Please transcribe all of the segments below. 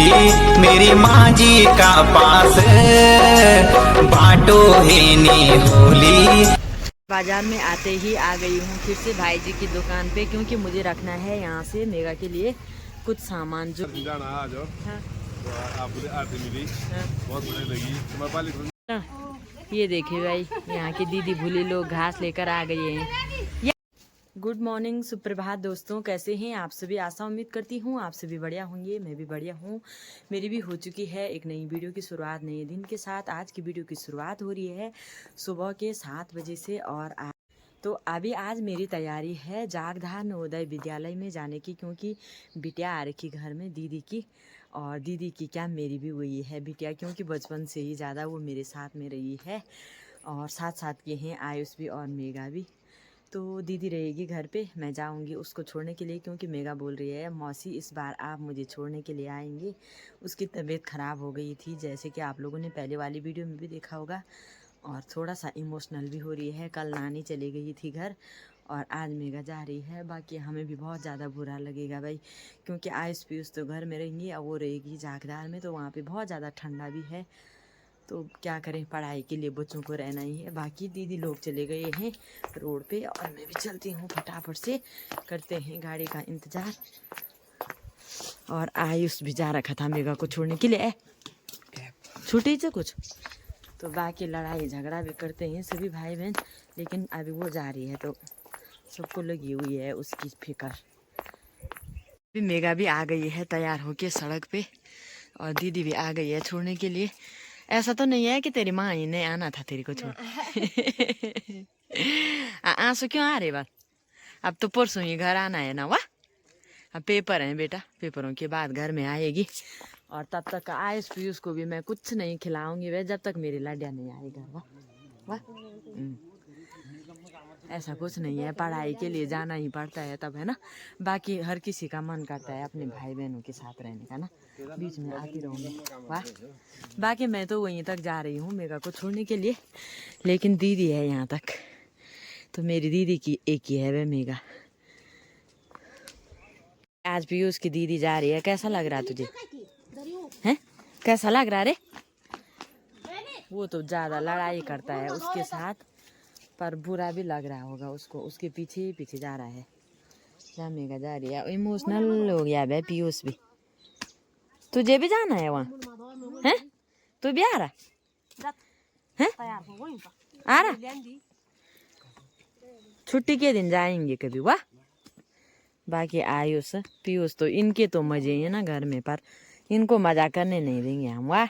होली मेरी माँ जी का पास बाटो है नी होली। बाजार में आते ही आ गई हूँ फिर से भाई जी की दुकान पे, क्योंकि मुझे रखना है यहाँ से मेगा के लिए कुछ सामान जो जाना आ जाओ। हाँ। तो आपको आरती मिली। हाँ। बहुत बढ़िया लगी। ये देखिए भाई, यहाँ की दीदी भूली लोग घास लेकर आ गए हैं। गुड मॉर्निंग, सुप्रभात दोस्तों, कैसे हैं आप सभी। आशा उम्मीद करती हूँ आप सभी बढ़िया होंगे, मैं भी बढ़िया हूँ। मेरी भी हो चुकी है एक नई वीडियो की शुरुआत नए दिन के साथ। आज की वीडियो की शुरुआत हो रही है सुबह के 7 बजे से। और तो अभी आज मेरी तैयारी है जागधार नवोदय विद्यालय में जाने की, क्योंकि बिटिया आ रखी घर में दीदी की। और दीदी की क्या, मेरी भी वही है बिटिया, क्योंकि बचपन से ही ज़्यादा वो मेरे साथ में रही है। और साथ साथ के हैं आयुष भी और मेगा भी। तो दीदी रहेगी घर पे, मैं जाऊंगी उसको छोड़ने के लिए, क्योंकि मेगा बोल रही है मौसी इस बार आप मुझे छोड़ने के लिए आएंगे। उसकी तबीयत ख़राब हो गई थी, जैसे कि आप लोगों ने पहले वाली वीडियो में भी देखा होगा। और थोड़ा सा इमोशनल भी हो रही है। कल नानी चली गई थी घर और आज मेगा जा रही है। बाकी हमें भी बहुत ज़्यादा बुरा लगेगा भाई, क्योंकि आयुष पीयूष तो घर में रहेंगी और वो रहेगी जागदार में, तो वहाँ पे बहुत ज़्यादा ठंडा भी है। तो क्या करें, पढ़ाई के लिए बच्चों को रहना ही है। बाकी दीदी लोग चले गए हैं रोड पे और मैं भी चलती हूँ फटाफट से, करते हैं गाड़ी का इंतज़ार। और आयुष भी जा रखा था मेगा को छोड़ने के लिए, छुट्टी से कुछ तो बाकी लड़ाई झगड़ा भी करते हैं सभी भाई बहन, लेकिन अभी वो जा रही है तो सबको लगी हुई है उसकी फिक्र। अभी मेगा भी आ गई है तैयार होके सड़क पे, और दीदी भी आ गई है छोड़ने के लिए। ऐसा तो नहीं है कि तेरी माँ ही ने आना था तेरी को छोड़। आंसू क्यों आ रहे बात, अब तो परसों ही घर आना है ना। वाह, अब पेपर है बेटा, पेपरों के बाद घर में आएगी। और तब तक आयुष पीयूष को भी मैं कुछ नहीं खिलाऊंगी वे, जब तक मेरी लाडिया नहीं आएगा। वाह वाह, ऐसा कुछ नहीं है, पढ़ाई के लिए जाना ही पड़ता है तब, है ना। बाकी हर किसी का मन करता है अपने भाई बहनों के साथ रहने का ना, बीच में आती रहूँगी। वाह, बाकी मैं तो वहीं तक जा रही हूँ मेगा को छोड़ने के लिए, लेकिन दीदी है यहाँ तक, तो मेरी दीदी की एक ही है वह मेगा। आज पीयूष की दीदी जा रही है, कैसा लग रहा तुझे हैं, कैसा लग रहा रे। वो तो ज़्यादा लड़ाई करता है उसके साथ, पर बुरा भी लग रहा होगा उसको, उसके पीछे ही पीछे जा रहा है। जा मेगा जा रही है, इमोशनल हो गया है पीयूष भी। तुझे भी जाना है वहाँ हैं, तू भी आ रहा है, आ रहा छुट्टी के दिन जाएंगे कभी। वाह, बाकी आयुष पीयूष तो इनके तो मजे हैं ना घर में, पर इनको मजा करने नहीं देंगे हम। वाह,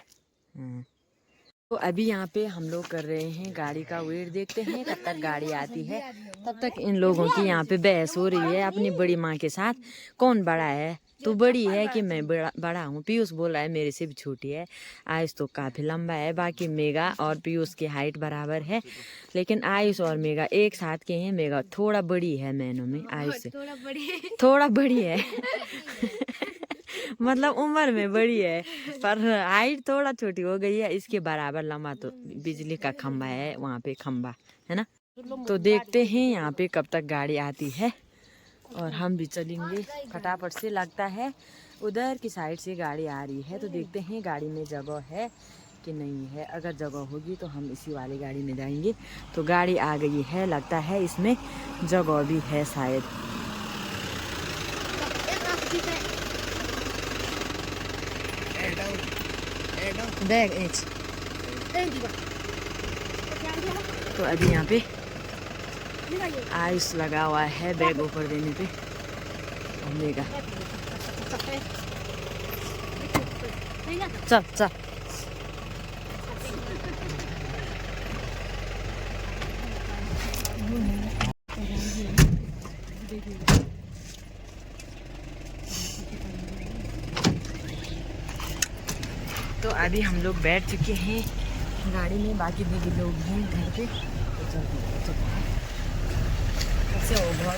तो अभी यहाँ पे हम लोग कर रहे हैं गाड़ी का वेट, देखते हैं कब तक गाड़ी आती है। तब तक इन लोगों की यहाँ पे बहस हो रही है अपनी बड़ी माँ के साथ, कौन बड़ा है, तू बड़ी है कि मैं बड़ा हूँ। पीयूष बोल रहा है मेरे से भी छोटी है, आयुष तो काफ़ी लंबा है। बाकी मेगा और पीयूष की हाइट बराबर है, लेकिन आयुष और मेगा एक साथ के हैं। मेगा थोड़ा बड़ी है मैनों में आयुष से, थोड़ा बड़ी है मतलब उम्र में बड़ी है, पर हाइट थोड़ा छोटी हो गई है। इसके बराबर लंबा तो बिजली का खंबा है वहाँ पे, खंबा है ना। तो देखते हैं यहाँ पे कब तक गाड़ी आती है, और हम भी चलेंगे फटाफट से। लगता है उधर की साइड से गाड़ी आ रही है, तो देखते हैं गाड़ी में जगह है कि नहीं है। अगर जगह होगी तो हम इसी वाली गाड़ी में जाएंगे। तो गाड़ी आ गई है, लगता है इसमें जगह भी है शायद। बैग एच तो अभी यहाँ पे आइस लगा हुआ है बैग ऊपर देने पे, लेगा चल चल। तो अभी हम लोग बैठ चुके हैं गाड़ी में, बाकी दीदी लोग हैं घर पे। तो चलते कैसे हो घर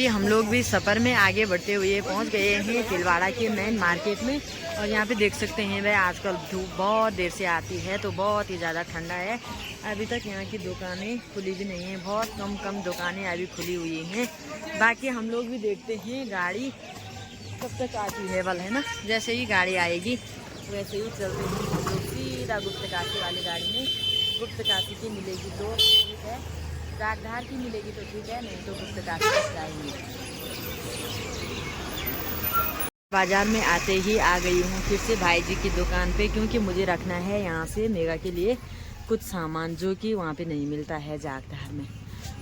हम लोग भी सफ़र में आगे बढ़ते हुए पहुंच गए हैं तिलवाड़ा के मेन मार्केट में। और यहाँ पे देख सकते हैं भाई आजकल धूप बहुत देर से आती है तो बहुत ही ज़्यादा ठंडा है। अभी तक यहाँ की दुकानें खुली भी नहीं हैं, बहुत कम दुकानें अभी खुली हुई हैं। बाकी हम लोग भी देखते हैं गाड़ी कब तक आती है, बल है ना, जैसे ही गाड़ी आएगी वैसे ही चलते हैं हम लोग सीधा गुप्तकाशी वाली गाड़ी में। गुप्तकाशी की मिलेगी तो ठीक है, जागधार की मिलेगी तो ठीक है, नहीं तो गुप्तकाशी तक जाएंगे। बाजार में आते ही आ गई हूँ फिर से भाई जी की दुकान पे, क्योंकि मुझे रखना है यहाँ से मेगा के लिए कुछ सामान जो कि वहाँ पे नहीं मिलता है जागधार में।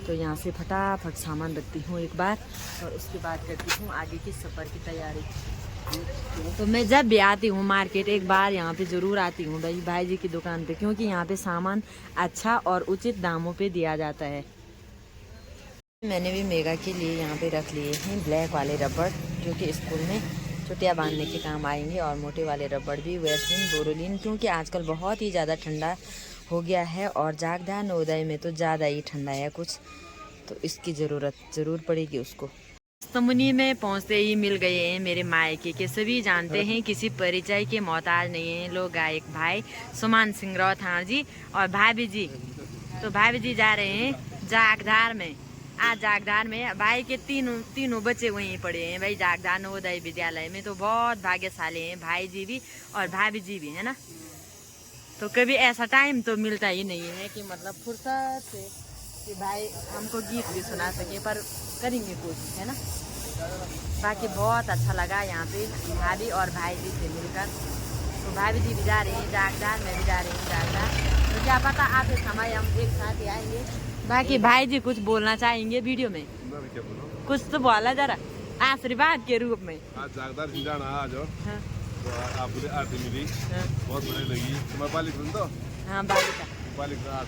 तो यहाँ से फटाफट सामान रखती हूँ एक बार और उसके बाद करती हूँ आगे की सफ़र की तैयारी। तो मैं जब भी आती हूँ मार्केट एक बार यहाँ पे ज़रूर आती हूँ भाई जी की दुकान पे, क्योंकि यहाँ पे सामान अच्छा और उचित दामों पे दिया जाता है। मैंने भी मेगा के लिए यहाँ पे रख लिए हैं ब्लैक वाले रबड़, जो कि स्कूल में चुटिया बांधने के काम आएंगे, और मोटे वाले रबड़ भी वेस्लिन बोरोलिन, क्योंकि आजकल बहुत ही ज़्यादा ठंडा हो गया है और जागधार नवोदय में तो ज़्यादा ही ठंडा है कुछ, तो इसकी ज़रूरत ज़रूर पड़ेगी उसको। तमुनी में पहुंचते ही मिल गए हैं मेरे मायके के सभी जानते हैं, किसी परिचय के मोहताज नहीं है लोग। गायक भाई सुमान सिंह राउत जी और भाभी जी, तो भाभी जी जा रहे हैं जागधार में। आज जागधार में भाई के तीनों बच्चे वहीं पढ़े हैं भाई जागधार नवोदय विद्यालय में, तो बहुत भाग्यशाली हैं भाई जी भी और भाभी जी भी, है ना। तो कभी ऐसा टाइम तो मिलता ही नहीं है कि मतलब फुर्सत से कि भाई हमको गीत भी सुना सके, पर करेंगे कोशिश, है ना। बाकी बहुत अच्छा लगा यहाँ पे भाभी और भाई जी से मिलकर। तो भाभी जी भी जा रहे हैं जागधार, मैं भी जा रही हूँ जागधार, तो क्या पता आते समय हम एक साथ ही आएंगे। बाकी भाई जी कुछ बोलना चाहेंगे वीडियो में, कुछ तो बोला जरा आशीर्वाद के रूप में। आज जागधार जाना आज तो आपको आरती मिली, बहुत बढ़िया लगी। तुम्हारे बालिक सुन तो? हाँ बालिका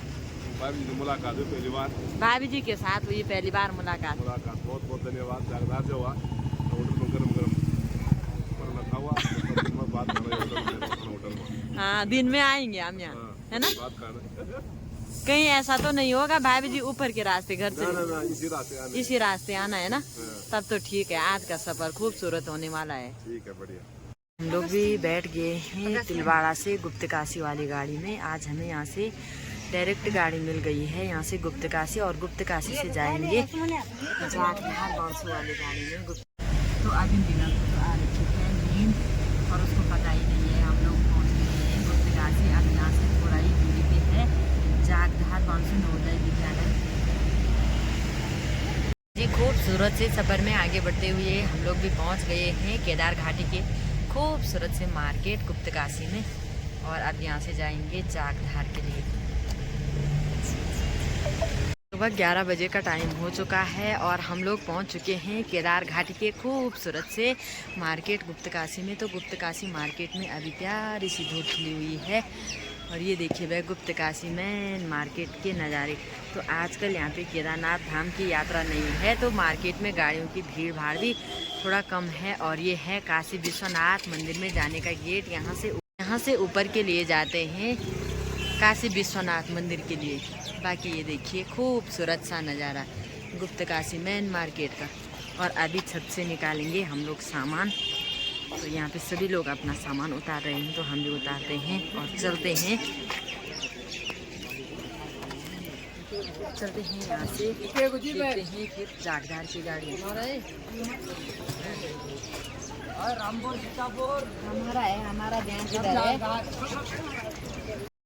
भाभी जी मुलाकात हुई पहली बार, भाभी जी के साथ हुई पहली बार मुलाकात। बहुत बहुत धन्यवाद। जागधार से हुआ होटल में गरम रखा हुआ, बात कर रहे होटल में। हाँ दिन में आएंगे हम यहाँ, है ना। बात कर रहे कहीं ऐसा तो नहीं होगा भाभी जी ऊपर के रास्ते घर से? ना, इसी रास्ते आना है ना। तब तो ठीक है, आज का सफर खूबसूरत होने वाला है। ठीक है, बढ़िया। हम लोग भी बैठ गए हैं तिलवाड़ा से गुप्तकाशी वाली गाड़ी में। आज हमें यहाँ से डायरेक्ट गाड़ी मिल गई है यहाँ से गुप्तकाशी, और गुप्तकाशी से जाएंगे जागधार बांसु वाली गाड़ी में। तो अभी मिलन तो आ रही है नींद, और उसको पता ही नहीं है हम लोग पहुँच गए हैं गुप्तकाशी। अब यहाँ से थोड़ा ही दूरी पे है जागधार बांसु नवोदय विद्यालय जी। खूबसूरत से सफ़र में आगे बढ़ते हुए हम लोग भी पहुँच गए हैं केदार घाटी के खूबसूरत से मार्केट गुप्तकाशी में, और अब यहाँ से जाएंगे जागधार के लिए। सुबह 11 बजे का टाइम हो चुका है और हम लोग पहुंच चुके हैं केदार घाटी के खूबसूरत से मार्केट गुप्तकाशी में। तो गुप्तकाशी मार्केट में अभी प्यारी सी धूप खिली हुई है, और ये देखिए भाई गुप्तकाशी में मार्केट के नज़ारे। तो आजकल यहाँ पे केदारनाथ धाम की यात्रा नहीं है, तो मार्केट में गाड़ियों की भीड़ भाड़ भी थोड़ा कम है। और ये है काशी विश्वनाथ मंदिर में जाने का गेट। यहाँ से ऊपर के लिए जाते हैं काशी विश्वनाथ मंदिर के लिए। बाकी ये देखिए खूबसूरत सा नज़ारा गुप्तकाशी मेन मार्केट का। और अभी छत से निकालेंगे हम लोग सामान, तो यहाँ पे सभी लोग अपना सामान उतार रहे हैं, तो हम भी उतारते हैं और चलते हैं यहाँ से देखते हैं फिर जागधार की गाड़ी। हमारा ध्यान किधर है?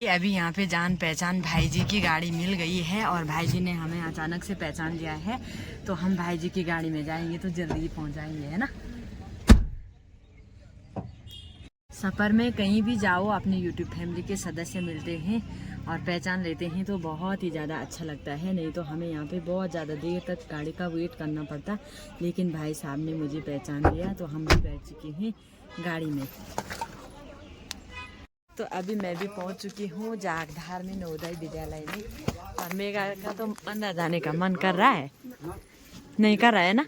अभी यहाँ पे जान पहचान भाई जी की गाड़ी मिल गई है, और भाई जी ने हमें अचानक से पहचान लिया है, तो हम भाई जी की गाड़ी में जाएंगे तो जल्दी ही पहुँच जाएंगे, है ना। सफ़र में कहीं भी जाओ अपने यूट्यूब फैमिली के सदस्य मिलते हैं और पहचान लेते हैं तो बहुत ही ज़्यादा अच्छा लगता है। नहीं तो हमें यहाँ पे बहुत ज़्यादा देर तक गाड़ी का वेट करना पड़ता, लेकिन भाई साहब ने मुझे पहचान लिया तो हम भी बैठ चुके हैं गाड़ी में। तो अभी मैं भी पहुँच चुकी हूँ जागधार में नवोदय विद्यालय में, और मेगा का तो अंदर जाने का मन कर रहा है, नहीं कर रहा है ना।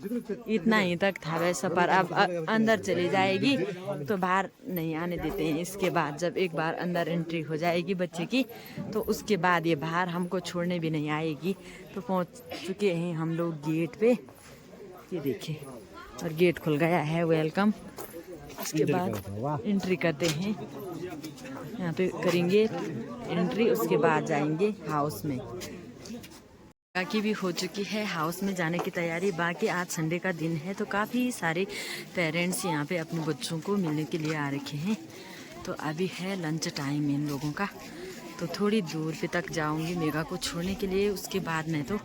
इतना ही तक था वह सफ़र, अब अंदर चली जाएगी तो बाहर नहीं आने देते हैं। इसके बाद जब एक बार अंदर एंट्री हो जाएगी बच्चे की, तो उसके बाद ये बाहर हमको छोड़ने भी नहीं आएगी। तो पहुंच चुके हैं हम लोग गेट पे, ये देखिए, और गेट खुल गया है, वेलकम। उसके बाद एंट्री करते हैं, यहाँ पे करेंगे एंट्री, उसके बाद जाएंगे हाउस में। बाकी भी हो चुकी है हाउस में जाने की तैयारी। बाकी आज संडे का दिन है तो काफ़ी सारे पेरेंट्स यहाँ पे अपने बच्चों को मिलने के लिए आ रखे हैं। तो अभी है लंच टाइम इन लोगों का, तो थोड़ी दूर पे तक जाऊंगी मेगा को छोड़ने के लिए। उसके बाद मैं तो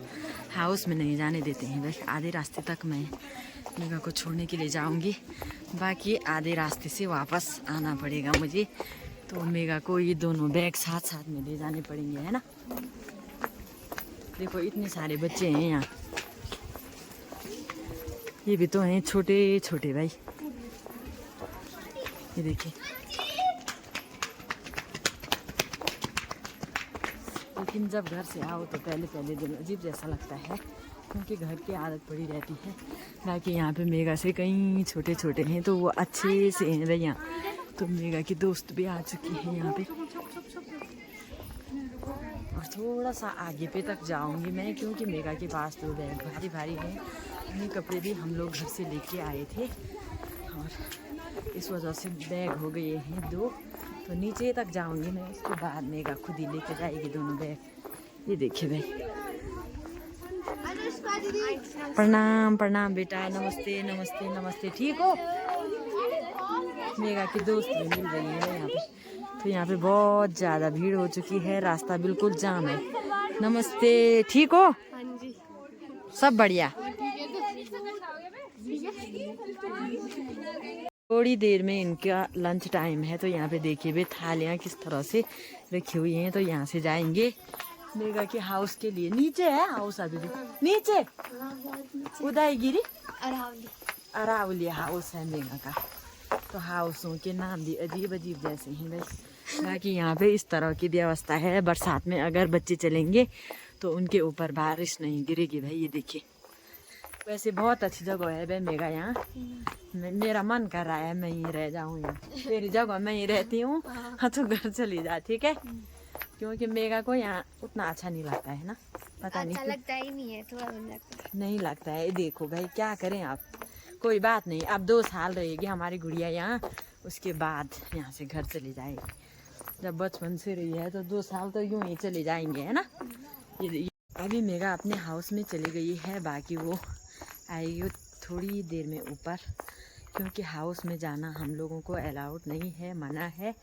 हाउस में नहीं जाने देते हैं भाई, आधे रास्ते तक मैं मेगा को छोड़ने के लिए जाऊंगी। बाकी आधे रास्ते से वापस आना पड़ेगा मुझे, तो मेगा को ये दोनों बैग साथ साथ में ले जाने पड़ेंगे, है ना। देखो इतने सारे बच्चे हैं यहाँ, ये भी तो हैं छोटे छोटे भाई, ये देखिए। लेकिन जब घर से आओ तो पहले दिन अजीब जैसा लगता है, क्योंकि घर की आदत पड़ी रहती है। बाकी यहाँ पे मेगा से कई छोटे छोटे हैं तो वो अच्छे से हैं भैया। तो मेगा की दोस्त भी आ चुकी है यहाँ पे, और थोड़ा सा आगे पे तक जाऊंगी मैं, क्योंकि मेगा के पास तो बैग भारी भारी है। ये कपड़े भी हम लोग घर से लेके आए थे और इस वजह से बैग हो गए हैं 2। तो नीचे तक जाऊंगी मैं, उसके बाद मेगा खुद ही लेके जाएगी दोनों बैग। ये देखिए भाई, प्रणाम प्रणाम बेटा, नमस्ते नमस्ते नमस्ते, ठीक हो। मेगा की दोस्त भी मिल रही है यहाँ पे। तो यहाँ पे बहुत ज़्यादा भीड़ हो चुकी है, रास्ता बिल्कुल जाम है। नमस्ते, ठीक हो, सब बढ़िया। थोड़ी देर में इनका लंच टाइम है, तो यहाँ पे देखिए वे थालियाँ किस तरह से रखी हुई हैं। तो यहाँ से जाएंगे मेगा के हाउस के लिए। नीचे है हाउस, अभी भी नीचे उदयगिरी अरावली हाउस है मेगा का। तो हाउसों के नाम भी अजीब अजीब जैसे हैं भाई। बाकी यहाँ पे इस तरह की व्यवस्था है, बरसात में अगर बच्चे चलेंगे तो उनके ऊपर बारिश नहीं गिरेगी भाई। ये देखिए, वैसे बहुत अच्छी जगह है भाई मेगा यहाँ। मेरा मन कर रहा है मैं ही रह जाऊँ यहाँ, तेरी जगह मैं ही रहती हूँ। हाँ तो घर चली जा, ठीक है, क्योंकि मेगा को यहाँ उतना अच्छा नहीं लगता है ना, पता नहीं लगता ही नहीं है, थोड़ा नहीं लगता है। देखो भाई क्या करें आप, कोई बात नहीं, अब 2 साल रहेगी हमारी गुड़िया यहाँ, उसके बाद यहाँ से घर चली जाएगी। जब बचपन से रही है तो 2 साल तो यूं ही चले जाएंगे, है ना। ये अभी मेगा अपने हाउस में चली गई है, बाकी वो आएगी थोड़ी देर में ऊपर, क्योंकि हाउस में जाना हम लोगों को अलाउड नहीं है, मना है।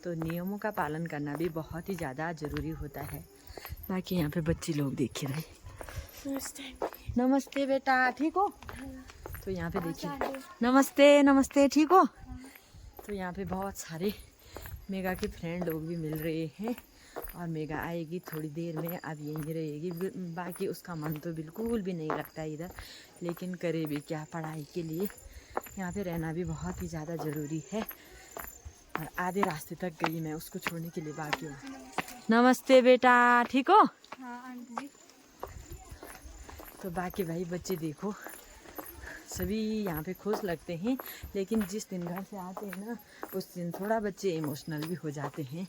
तो नियमों का पालन करना भी बहुत ही ज़्यादा ज़रूरी होता है। बाकी यहाँ पे बच्चे लोग देखिए भाई। नमस्ते बेटा, ठीक हो। तो यहाँ पे देखिए, नमस्ते नमस्ते, ठीक हो। तो यहाँ पे बहुत सारे मेगा के फ्रेंड लोग भी मिल रहे हैं, और मेगा आएगी थोड़ी देर में, अब यहीं रहेगी। बाकी उसका मन तो बिल्कुल भी नहीं लगता इधर, लेकिन करे भी क्या, पढ़ाई के लिए यहाँ पे रहना भी बहुत ही ज़्यादा ज़रूरी है। और आधे रास्ते तक गई मैं उसको छोड़ने के लिए। बाकी नमस्ते बेटा, ठीक हो। तो बाकी भाई बच्चे देखो सभी यहाँ पे खुश लगते हैं, लेकिन जिस दिन घर से आते हैं ना, उस दिन थोड़ा बच्चे इमोशनल भी हो जाते हैं।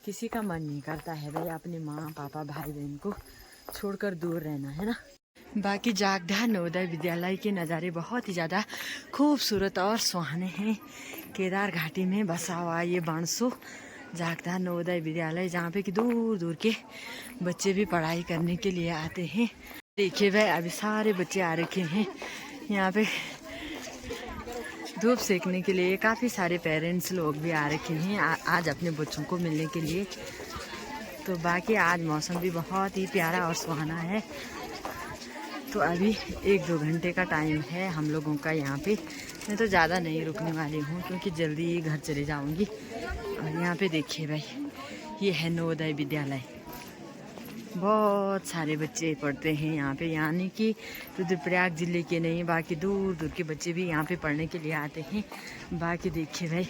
किसी का मन नहीं करता है भाई अपने माँ पापा भाई बहन को छोड़कर दूर रहना, है ना। बाकी जागधा नवोदय विद्यालय के नज़ारे बहुत ही ज़्यादा खूबसूरत और सुहाने हैं। केदार घाटी में बसा हुआ ये बाणसो जागधा नवोदय विद्यालय, जहाँ पे कि दूर दूर के बच्चे भी पढ़ाई करने के लिए आते हैं। देखिए भाई अभी सारे बच्चे आ रखे हैं यहाँ पे धूप सेकने के लिए। काफ़ी सारे पेरेंट्स लोग भी आ रखे हैं आज अपने बच्चों को मिलने के लिए। तो बाकी आज मौसम भी बहुत ही प्यारा और सुहाना है। तो अभी 1-2 घंटे का टाइम है हम लोगों का यहाँ पे। मैं तो ज़्यादा नहीं रुकने वाली हूँ, क्योंकि जल्दी ही घर चले जाऊँगी। और यहाँ पे देखिए भाई, ये है नवोदय विद्यालय। बहुत सारे बच्चे पढ़ते हैं यहाँ पे, यानी कि रुद्रप्रयाग ज़िले के नहीं, बाकी दूर दूर के बच्चे भी यहाँ पे पढ़ने के लिए आते हैं। बाकी देखिए भाई,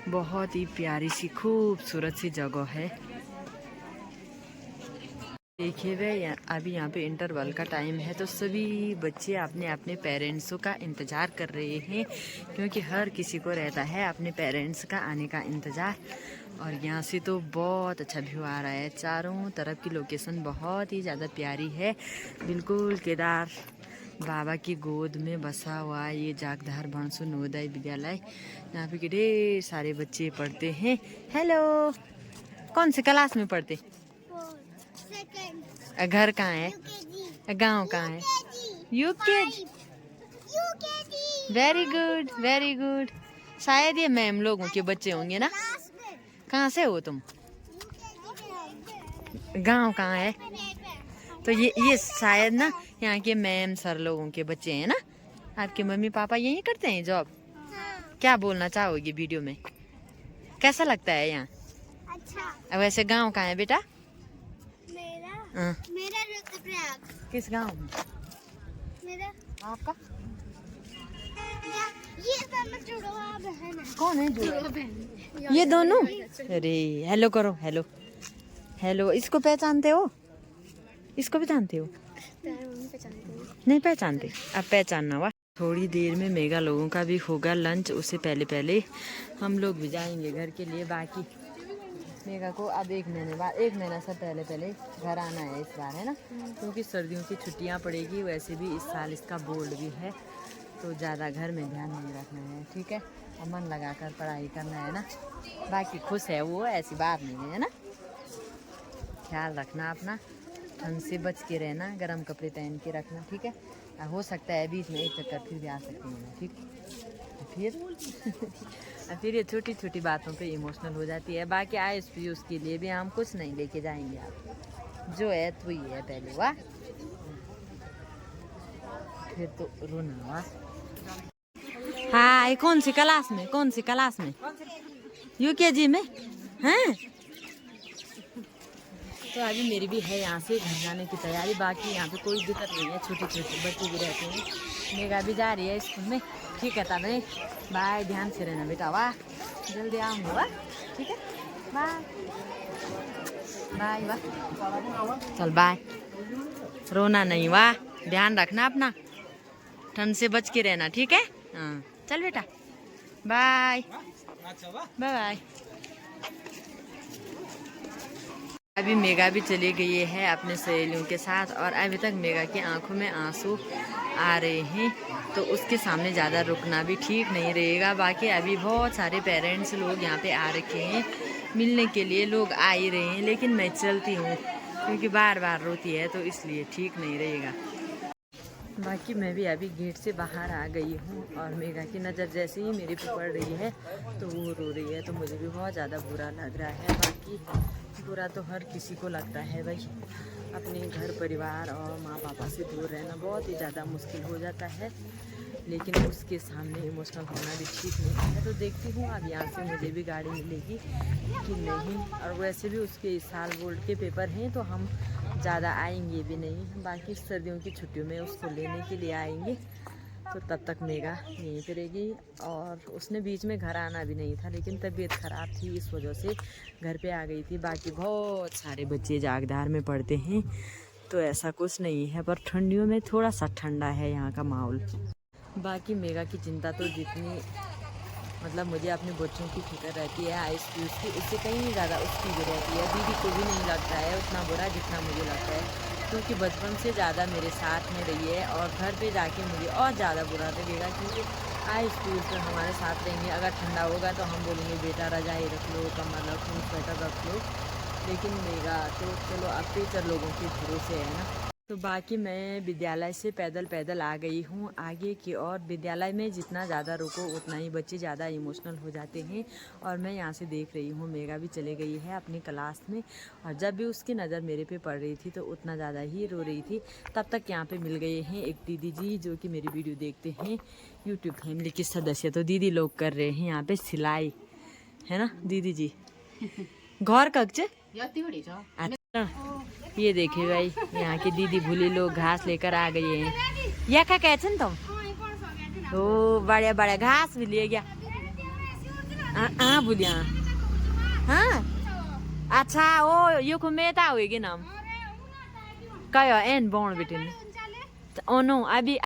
बहुत ही प्यारी सी खूबसूरत सी जगह है। देखिए भाई अभी यहाँ पे इंटरवल का टाइम है, तो सभी बच्चे अपने अपने पेरेंट्सों का इंतज़ार कर रहे हैं, क्योंकि हर किसी को रहता है अपने पेरेंट्स का आने का इंतज़ार। और यहाँ से तो बहुत अच्छा व्यू आ रहा है, चारों तरफ की लोकेशन बहुत ही ज़्यादा प्यारी है। बिल्कुल केदार बाबा की गोद में बसा हुआ ये जागधार बाणसु नवोदय विद्यालय। यहाँ पे ढेर सारे बच्चे पढ़ते हैं। हेलो, कौन से क्लास में पढ़ते? घर कहाँ है? गांव कहाँ है? UKG. Very good, very good. शायद ये मैम लोगों के बच्चे होंगे ना। कहाँ से हो तुम? गांव कहाँ है? तो ये शायद ना यहाँ के मैम सर लोगों के बच्चे हैं ना। आपके मम्मी पापा यही करते हैं जॉब? क्या बोलना चाहोगी वीडियो में? कैसा लगता है यहाँ? अच्छा। वैसे गांव कहाँ है बेटा? मेरा रुद्रप्रयाग। किस गांव में? मेरा आपका? ये दोनों जुड़वा बहन है। कौन है जुड़वा बहन? ये दोनों? अरे हेलो करो, हेलो हेलो। इसको पहचानते हो? इसको भी जानते हो? नहीं पहचानते, अब पहचानना हुआ। थोड़ी देर में मेगा लोगों का भी होगा लंच, उससे पहले पहले हम लोग भी जाएंगे घर के लिए। बाकी मेगा को अब 1 महीने बाद, 1 महीना से पहले घर आना है इस बार, है ना, क्योंकि सर्दियों की छुट्टियां पड़ेगी। वैसे भी इस साल इसका बोर्ड भी है, तो ज़्यादा घर में ध्यान नहीं रखना है, ठीक है। और मन लगा कर पढ़ाई करना है ना। बाकी खुश है वो, ऐसी बात नहीं है ना। ख्याल रखना अपना, ठंड से बच के रहना, गर्म कपड़े पहन के रखना, ठीक है। हो सकता है बीच में एक चक्कर फिर भी आ सकती है, ठीक। फिर ये छोटी छोटी बातों पे इमोशनल हो जाती है। बाकी आयुष पीयूष के लिए भी हम कुछ नहीं लेके जाएंगे। आप जो है तो ही है पहले, वाह। फिर तो रोना हुआ। हाँ, कौन सी क्लास में? कौन सी क्लास में? यूकेजी में हैं? तो अभी मेरी भी है यहाँ से घर जाने की तैयारी। बाकी यहाँ पे कोई दिक्कत नहीं है, छोटे छोटे बच्चे भी रहते हैं। मेगा भी जा रही है स्कूल में, ठीक है। तब बाय, ध्यान से रहना बेटा, वाह। जल्दी आऊँगा, वाह, ठीक है। बाय बाय, वाह। चल बाय, रोना नहीं, वाह। ध्यान रखना अपना, ठंड से बच के रहना, ठीक है। हाँ चल बेटा, बाय बाय बाय। अभी मेगा भी चली गई है अपने सहेलियों के साथ, और अभी तक मेगा की आंखों में आंसू आ रहे हैं, तो उसके सामने ज़्यादा रुकना भी ठीक नहीं रहेगा। बाकी अभी बहुत सारे पेरेंट्स लोग यहाँ पे आ रखे हैं, मिलने के लिए लोग आ ही रहे हैं, लेकिन मैं चलती हूँ क्योंकि बार बार रोती है, तो इसलिए ठीक नहीं रहेगा। बाकी मैं भी अभी गेट से बाहर आ गई हूँ, और मेगा की नज़र जैसे ही मेरे पे पड़ रही है तो वो रो रही है, तो मुझे भी बहुत ज़्यादा बुरा लग रहा है। बाकी बुरा तो हर किसी को लगता है भाई, अपने घर परिवार और माँ पापा से दूर रहना बहुत ही ज़्यादा मुश्किल हो जाता है, लेकिन उसके सामने इमोशनल होना भी ठीक नहीं है। तो देखती हूँ अब यहाँ से मुझे भी गाड़ी मिलेगी कि नहीं। और वैसे भी उसके इस साल बोर्ड के पेपर हैं, तो हम ज़्यादा आएंगे भी नहीं। बाकी सर्दियों की छुट्टियों में उसको लेने के लिए आएंगे, तो तब तक मेगा यहीं पे रहेगी। और उसने बीच में घर आना भी नहीं था, लेकिन तबीयत ख़राब थी, इस वजह से घर पे आ गई थी। बाकी बहुत सारे बच्चे जागधार में पढ़ते हैं, तो ऐसा कुछ नहीं है, पर ठंडियों में थोड़ा सा ठंडा है यहाँ का माहौल। बाकी मेगा की चिंता तो जितनी मतलब मुझे अपने बच्चों की फिक्र रहती है आइस की, उसकी उससे कहीं ज़्यादा उसकी भी रहती है। दीदी को भी नहीं लगता है उतना बुरा जितना मुझे लगता है, क्योंकि बचपन से ज़्यादा मेरे साथ में रही है, और घर पे जाके मुझे और ज़्यादा बुरा लगेगा, क्योंकि आइस की तो हमारे साथ रहेंगे। अगर ठंडा होगा तो हम बोलेंगे बेटा रजाई रख लो, कम्बल रख लो, स्वेटर रख लो, लेकिन मेगा तो चलो अब टीचर लोगों के भरोसे है ना। तो बाकी मैं विद्यालय से पैदल आ गई हूँ आगे की ओर। विद्यालय में जितना ज़्यादा रुको उतना ही बच्चे ज़्यादा इमोशनल हो जाते हैं, और मैं यहाँ से देख रही हूँ मेगा भी चले गई है अपनी क्लास में, और जब भी उसकी नज़र मेरे पे पड़ रही थी तो उतना ज़्यादा ही रो रही थी। तब तक यहाँ पे मिल गए हैं एक दीदी जी, जो कि मेरी वीडियो देखते हैं, यूट्यूब फैमिली के सदस्य। तो दीदी लोग कर रहे हैं यहाँ पे सिलाई, है ना दीदी जी? घर कच्चे ये देखिए भाई, यहाँ की दीदी भूली लोग घास लेकर आ गए हैं। या क्या कहते हैं तुम? ओ बड़े बड़े घास भी ले गया। हाँ बोलिया, हाँ अच्छा। ओ यो खुमेता होगी नाम कयो एन बोन बेटे ने। ओ नो अभी